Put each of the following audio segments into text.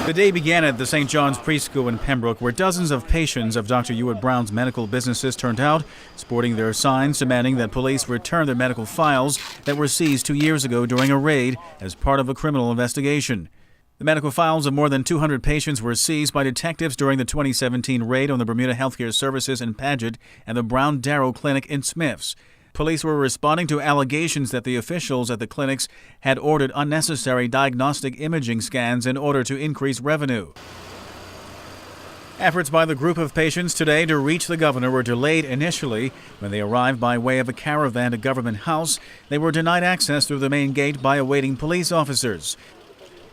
The day began at the St. John's Preschool in Pembroke, where dozens of patients of Dr. Ewart Brown's medical businesses turned out, sporting their signs demanding that police return their medical files that were seized 2 years ago during a raid as part of a criminal investigation. The medical files of more than 200 patients were seized by detectives during the 2017 raid on the Bermuda Healthcare Services in Paget and the Brown Darrow Clinic in Smiths. Police were responding to allegations that the officials at the clinics had ordered unnecessary diagnostic imaging scans in order to increase revenue. Efforts by the group of patients today to reach the governor were delayed initially. When they arrived by way of a caravan to Government House, they were denied access through the main gate by awaiting police officers.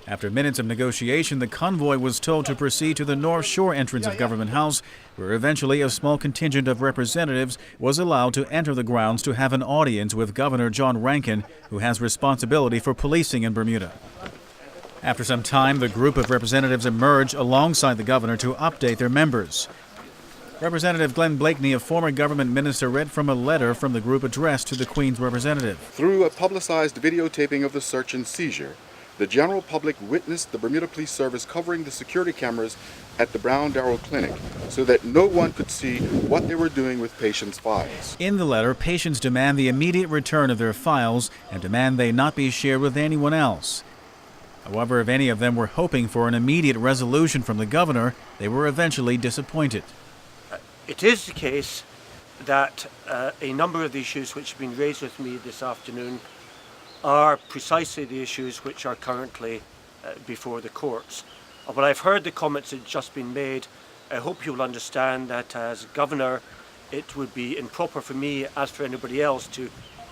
After minutes of negotiation, the convoy was told to proceed to the North Shore entrance of Government House, where eventually a small contingent of representatives was allowed to enter the grounds to have an audience with Governor John Rankin, who has responsibility for policing in Bermuda. After some time, the group of representatives emerged alongside the governor to update their members. Representative Glenn Blakeney, a former government minister, read from a letter from the group addressed to the Queen's representative. Through a publicized videotaping of the search and seizure, the general public witnessed the Bermuda Police Service covering the security cameras at the Brown Darrow Clinic so that no one could see what they were doing with patients' files. In the letter, patients demand the immediate return of their files and demand they not be shared with anyone else. However, if any of them were hoping for an immediate resolution from the governor, they were eventually disappointed. It is the case that a number of the issues which have been raised with me this afternoon are precisely the issues which are currently before the courts. But I've heard the comments that have just been made. I hope you will understand that as Governor, it would be improper for me, as for anybody else, to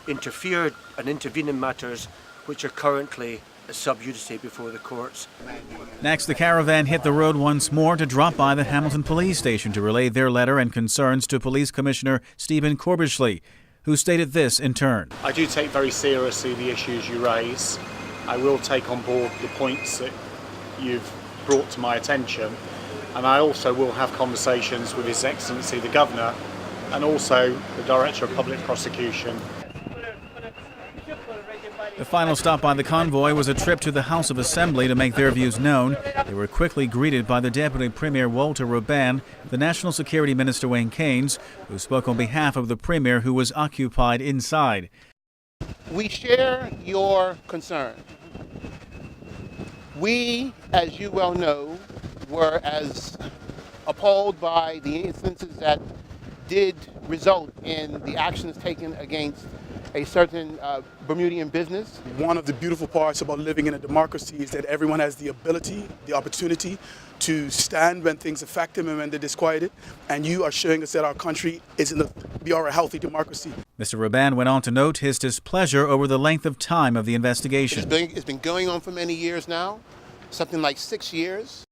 interfere and intervene in matters which are currently sub judice before the courts. Next, the caravan hit the road once more to drop by the Hamilton Police Station to relay their letter and concerns to Police Commissioner Stephen Corbishley, who stated this in turn. I do take very seriously the issues you raise. I will take on board the points that you've brought to my attention, and I also will have conversations with His Excellency the Governor and also the Director of Public Prosecution. The final stop by the convoy was a trip to the House of Assembly to make their views known. They were quickly greeted by the Deputy Premier Walter Robban, the National Security Minister Wayne Keynes, who spoke on behalf of the Premier, who was occupied inside. We share your concern. We, as you well know, were as appalled by the instances that did result in the actions taken against a certain Bermudian business. One of the beautiful parts about living in a democracy is that everyone has the ability, the opportunity to stand when things affect them and when they're disquieted. And you are showing us that our country we are a healthy democracy. Mr. Robban went on to note his displeasure over the length of time of the investigation. It's been going on for many years now, something like 6 years.